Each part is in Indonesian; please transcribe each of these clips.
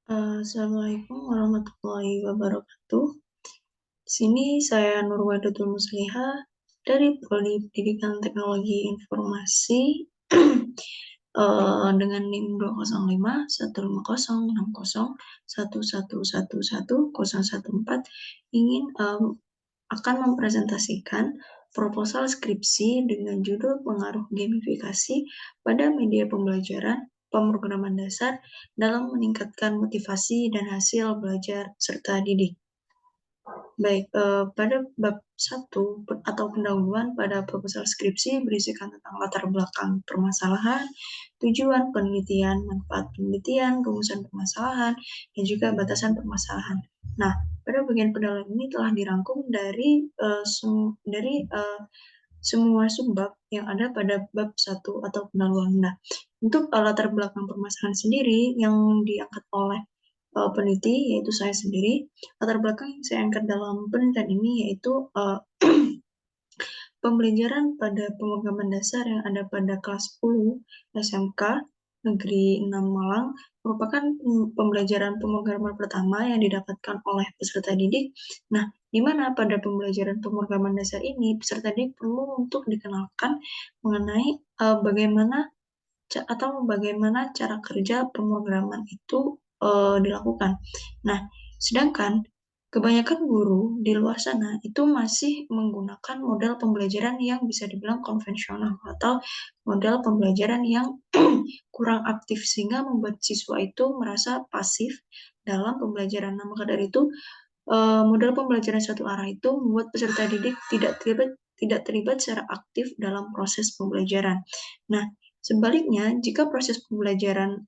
Assalamualaikum warahmatullahi wabarakatuh. Di sini saya Nurwadatul Musliha dari Prodi Pendidikan Teknologi Informasi dengan NIM 205 1506011111114 ingin akan mempresentasikan proposal skripsi dengan judul pengaruh gamifikasi pada media pembelajaran pemrograman dasar dalam meningkatkan motivasi dan hasil belajar serta didik. Baik, pada bab 1 atau pendahuluan pada proposal skripsi berisikan tentang latar belakang permasalahan, tujuan penelitian, manfaat penelitian, rumusan permasalahan, dan juga batasan permasalahan. Nah, pada bagian pendahuluan ini telah dirangkum dari semua subbab yang ada pada bab 1 atau pendahuluan. Nah, untuk latar belakang permasalahan sendiri yang diangkat oleh peneliti, yaitu saya sendiri, latar belakang yang saya angkat dalam penelitian ini yaitu pembelajaran pada pemrograman dasar yang ada pada kelas 10 SMK Negeri 6 Malang merupakan pembelajaran pemrograman pertama yang didapatkan oleh peserta didik. Nah, di mana pada pembelajaran pemrograman dasar ini peserta didik perlu untuk dikenalkan mengenai bagaimana cara kerja pemrograman itu dilakukan. Nah, sedangkan kebanyakan guru di luar sana itu masih menggunakan model pembelajaran yang bisa dibilang konvensional atau model pembelajaran yang kurang aktif sehingga membuat siswa itu merasa pasif dalam pembelajaran. Nah, maka dari itu model pembelajaran satu arah itu membuat peserta didik tidak terlibat secara aktif dalam proses pembelajaran. Nah, sebaliknya, jika proses pembelajaran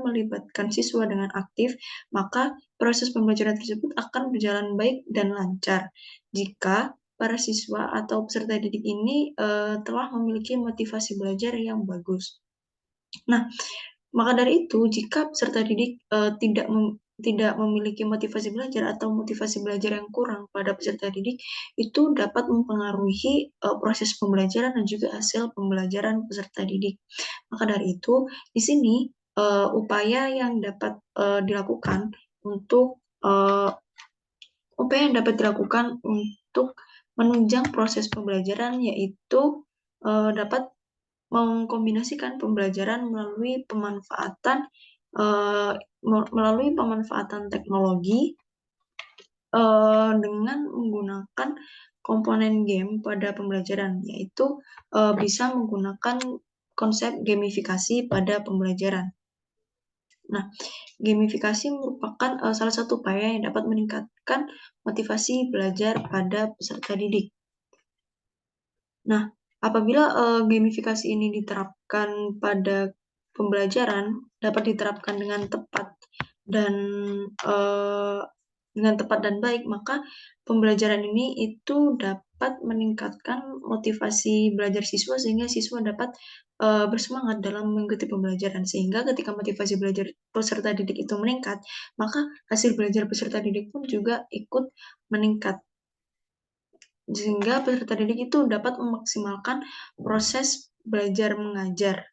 melibatkan siswa dengan aktif, maka proses pembelajaran tersebut akan berjalan baik dan lancar. Jika para siswa atau peserta didik ini telah memiliki motivasi belajar yang bagus. Nah, maka dari itu, jika peserta didik tidak memiliki motivasi belajar atau motivasi belajar yang kurang pada peserta didik, itu dapat mempengaruhi proses pembelajaran dan juga hasil pembelajaran peserta didik. Maka dari itu, di sini upaya yang dapat dilakukan untuk menunjang proses pembelajaran yaitu dapat mengkombinasikan pembelajaran melalui pemanfaatan teknologi dengan menggunakan komponen game pada pembelajaran, yaitu bisa menggunakan konsep gamifikasi pada pembelajaran. Nah, gamifikasi merupakan salah satu upaya yang dapat meningkatkan motivasi belajar pada peserta didik. Nah, apabila gamifikasi ini diterapkan pada pembelajaran, dapat diterapkan dengan tepat dan baik, maka pembelajaran ini itu dapat meningkatkan motivasi belajar siswa sehingga siswa dapat bersemangat dalam mengikuti pembelajaran. Sehingga ketika motivasi belajar peserta didik itu meningkat, maka hasil belajar peserta didik pun juga ikut meningkat. Sehingga peserta didik itu dapat memaksimalkan proses belajar mengajar.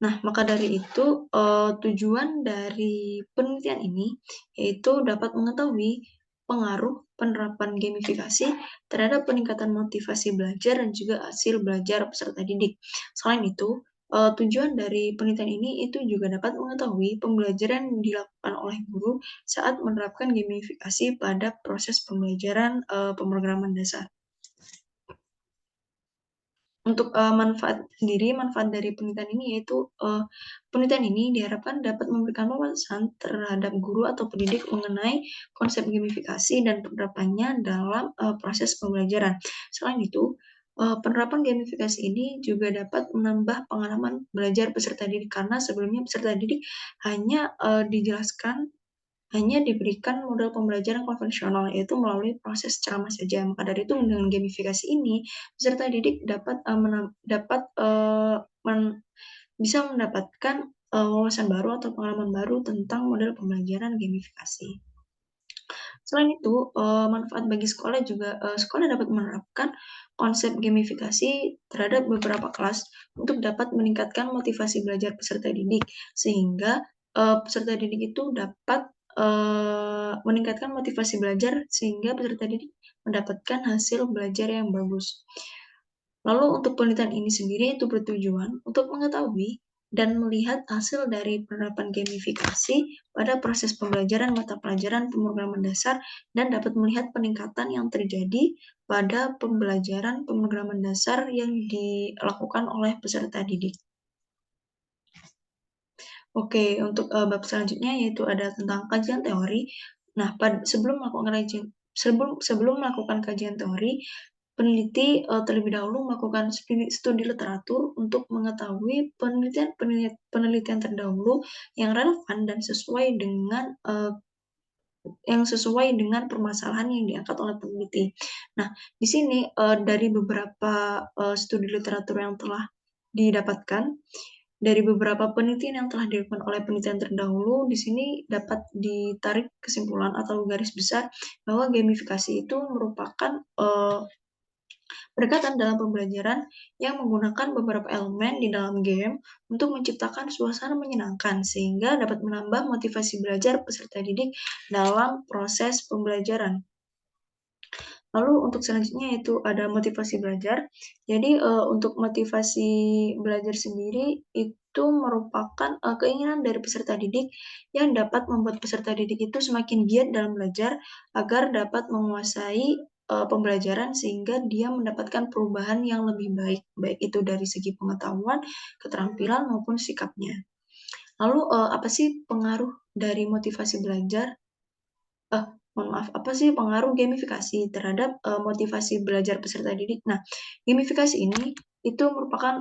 Nah, maka dari itu tujuan dari penelitian ini yaitu dapat mengetahui pengaruh penerapan gamifikasi terhadap peningkatan motivasi belajar dan juga hasil belajar peserta didik. Selain itu, tujuan dari penelitian ini itu juga dapat mengetahui pembelajaran yang dilakukan oleh guru saat menerapkan gamifikasi pada proses pembelajaran pemrograman dasar. Untuk manfaat dari penelitian ini yaitu penelitian ini diharapkan dapat memberikan wawasan terhadap guru atau pendidik mengenai konsep gamifikasi dan penerapannya dalam proses pembelajaran. Selain itu, penerapan gamifikasi ini juga dapat menambah pengalaman belajar peserta didik karena sebelumnya peserta didik hanya diberikan model pembelajaran konvensional, yaitu melalui proses ceramah saja. Maka dari itu, dengan gamifikasi ini, peserta didik bisa mendapatkan wawasan baru atau pengalaman baru tentang model pembelajaran gamifikasi. Selain itu, manfaat bagi sekolah dapat menerapkan konsep gamifikasi terhadap beberapa kelas untuk dapat meningkatkan motivasi belajar peserta didik, sehingga peserta didik itu dapat meningkatkan motivasi belajar sehingga peserta didik mendapatkan hasil belajar yang bagus. Lalu untuk penelitian ini sendiri itu bertujuan untuk mengetahui dan melihat hasil dari penerapan gamifikasi pada proses pembelajaran mata pelajaran pemrograman dasar dan dapat melihat peningkatan yang terjadi pada pembelajaran pemrograman dasar yang dilakukan oleh peserta didik. Oke, untuk bab selanjutnya yaitu ada tentang kajian teori. Nah, sebelum melakukan kajian teori, peneliti terlebih dahulu melakukan studi literatur untuk mengetahui penelitian terdahulu yang relevan dan sesuai dengan permasalahan yang diangkat oleh peneliti. Nah, di sini dari beberapa studi literatur yang telah didapatkan dari beberapa penelitian yang telah dilakukan oleh penelitian terdahulu, di sini dapat ditarik kesimpulan atau garis besar bahwa gamifikasi itu merupakan pendekatan dalam pembelajaran yang menggunakan beberapa elemen di dalam game untuk menciptakan suasana menyenangkan sehingga dapat menambah motivasi belajar peserta didik dalam proses pembelajaran. Lalu untuk selanjutnya yaitu ada motivasi belajar. Jadi, untuk motivasi belajar sendiri itu merupakan, keinginan dari peserta didik yang dapat membuat peserta didik itu semakin giat dalam belajar agar dapat menguasai, pembelajaran sehingga dia mendapatkan perubahan yang lebih baik, baik itu dari segi pengetahuan, keterampilan, maupun sikapnya. Lalu, apa sih pengaruh dari motivasi belajar Eh, mohon maaf, apa sih pengaruh gamifikasi terhadap, motivasi belajar peserta didik? Nah, gamifikasi ini itu merupakan,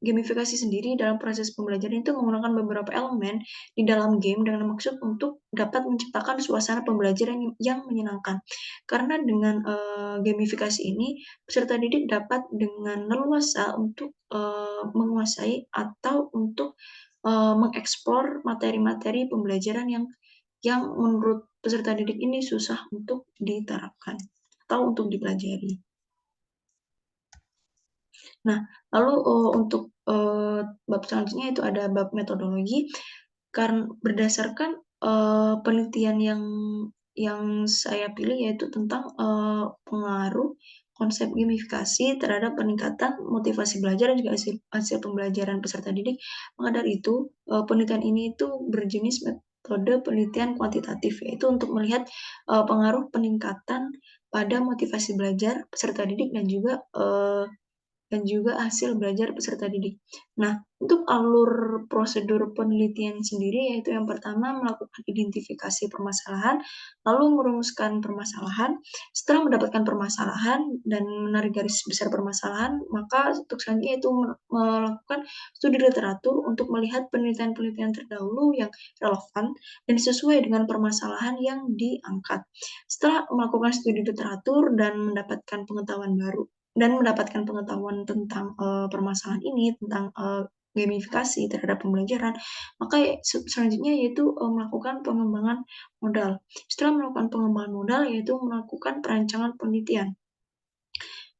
gamifikasi sendiri dalam proses pembelajaran itu menggunakan beberapa elemen di dalam game dengan maksud untuk dapat menciptakan suasana pembelajaran yang menyenangkan. Karena dengan, gamifikasi ini, peserta didik dapat dengan leluasa untuk, menguasai atau untuk, mengeksplor materi-materi pembelajaran yang menurut peserta didik ini susah untuk diterapkan atau untuk dipelajari. Nah, lalu untuk bab selanjutnya itu ada bab metodologi. Karena berdasarkan penelitian yang saya pilih yaitu tentang pengaruh konsep gamifikasi terhadap peningkatan motivasi belajar dan juga hasil pembelajaran peserta didik. Maka dari itu, penelitian ini itu berjenis metode penelitian kuantitatif, yaitu untuk melihat pengaruh peningkatan pada motivasi belajar peserta didik dan juga hasil belajar peserta didik. Nah, untuk alur prosedur penelitian sendiri yaitu yang pertama melakukan identifikasi permasalahan, lalu merumuskan permasalahan. Setelah mendapatkan permasalahan dan menarik garis besar permasalahan, maka untuk selanjutnya itu melakukan studi literatur untuk melihat penelitian-penelitian terdahulu yang relevan dan sesuai dengan permasalahan yang diangkat. Setelah melakukan studi literatur dan mendapatkan pengetahuan tentang permasalahan ini, tentang gamifikasi terhadap pembelajaran, maka selanjutnya yaitu melakukan pengembangan modal. Setelah melakukan pengembangan modal, yaitu melakukan perancangan penelitian.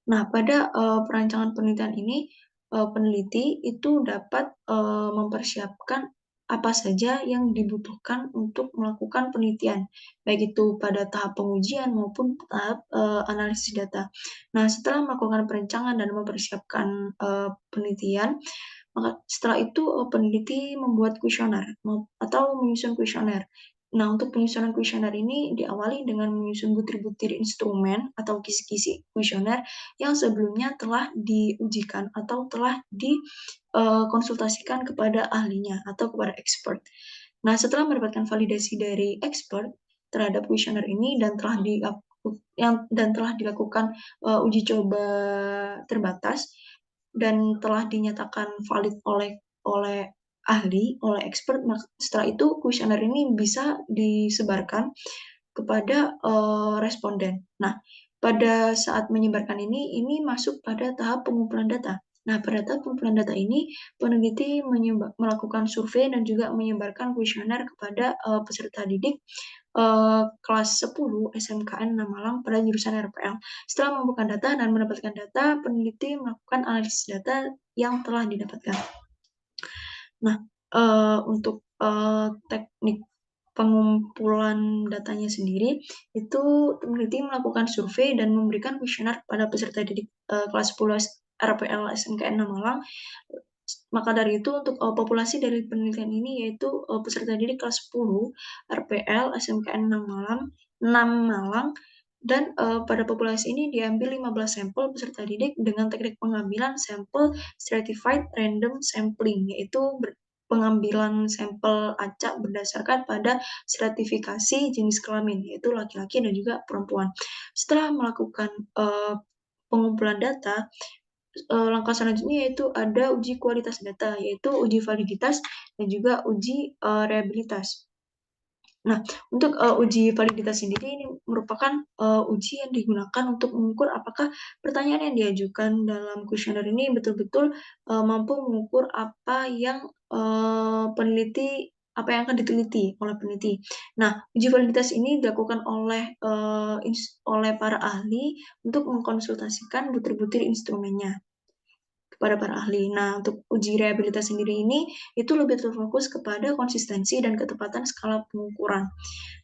Nah, pada perancangan penelitian ini, peneliti itu dapat mempersiapkan apa saja yang dibutuhkan untuk melakukan penelitian, baik itu pada tahap pengujian maupun tahap analisis data. Nah, setelah melakukan perencanaan dan mempersiapkan penelitian, maka setelah itu peneliti membuat kuesioner atau menyusun kuesioner. Nah, untuk penyusunan kuesioner ini diawali dengan menyusun butir-butir instrumen atau kisi-kisi kuesioner yang sebelumnya telah diujikan atau telah dikonsultasikan kepada ahlinya atau kepada expert. Nah, setelah mendapatkan validasi dari expert terhadap kuesioner ini dan telah dilakukan uji coba terbatas dan telah dinyatakan valid oleh ahli, oleh expert, setelah itu kuesioner ini bisa disebarkan kepada responden. Nah, pada saat menyebarkan ini masuk pada tahap pengumpulan data. Nah, pada tahap pengumpulan data ini, peneliti melakukan survei dan juga menyebarkan kuesioner kepada peserta didik kelas 10 SMKN 6 Malang pada jurusan RPL. Setelah mengumpulkan data dan mendapatkan data, peneliti melakukan analisis data yang telah didapatkan. Nah, untuk teknik pengumpulan datanya sendiri, itu peneliti melakukan survei dan memberikan kuesioner kepada peserta didik kelas 10 RPL SMKN 6 Malang. Maka dari itu untuk populasi dari penelitian ini yaitu peserta didik kelas 10 RPL SMKN 6 Malang dan pada populasi ini diambil 15 sampel peserta didik dengan teknik pengambilan sampel stratified random sampling, yaitu pengambilan sampel acak berdasarkan pada stratifikasi jenis kelamin, yaitu laki-laki dan juga perempuan. Setelah melakukan pengumpulan data, langkah selanjutnya yaitu ada uji kualitas data, yaitu uji validitas dan juga uji reliabilitas. Nah, untuk uji validitas sendiri ini merupakan uji yang digunakan untuk mengukur apakah pertanyaan yang diajukan dalam kuesioner ini betul-betul mampu mengukur apa yang akan diteliti oleh peneliti. Nah, uji validitas ini dilakukan oleh para ahli untuk mengkonsultasikan butir-butir instrumennya kepada para ahli. Nah, untuk uji reliabilitas sendiri ini itu lebih terfokus kepada konsistensi dan ketepatan skala pengukuran.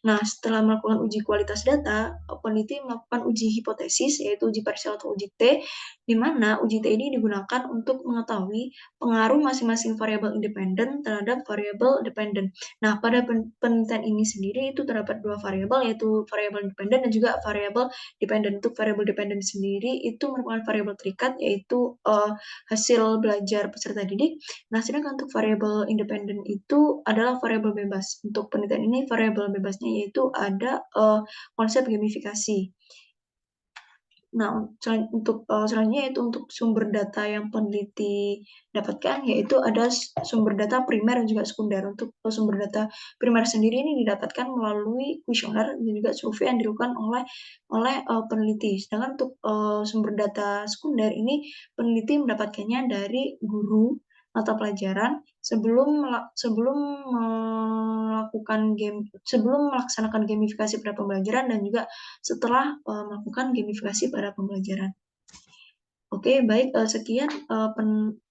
Nah, setelah melakukan uji kualitas data, peneliti melakukan uji hipotesis, yaitu uji parsial atau uji T, di mana uji T ini digunakan untuk mengetahui pengaruh masing-masing variabel independen terhadap variabel dependen. Nah, pada penelitian ini sendiri itu terdapat dua variabel, yaitu variabel independen dan juga variabel dependen. Untuk variabel dependen sendiri itu merupakan variabel terikat, yaitu hasil belajar peserta didik. Nah, sedangkan untuk variabel independen itu adalah variabel bebas. Untuk penelitian ini variabel bebasnya yaitu ada konsep gamifikasi. Nah, untuk selanjutnya yaitu untuk sumber data yang peneliti dapatkan, yaitu ada sumber data primer dan juga sekunder. Untuk sumber data primer sendiri ini didapatkan melalui kuesioner dan juga survei yang dilakukan oleh peneliti. Sedangkan untuk sumber data sekunder ini peneliti mendapatkannya dari guru mata pelajaran sebelum melaksanakan gamifikasi pada pembelajaran dan juga setelah melakukan gamifikasi pada pembelajaran. Oke, baik, sekian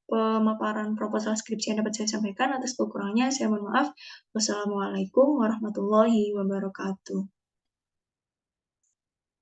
pemaparan proposal skripsi yang dapat saya sampaikan. Atas kekurangannya saya mohon maaf. Wassalamualaikum warahmatullahi wabarakatuh.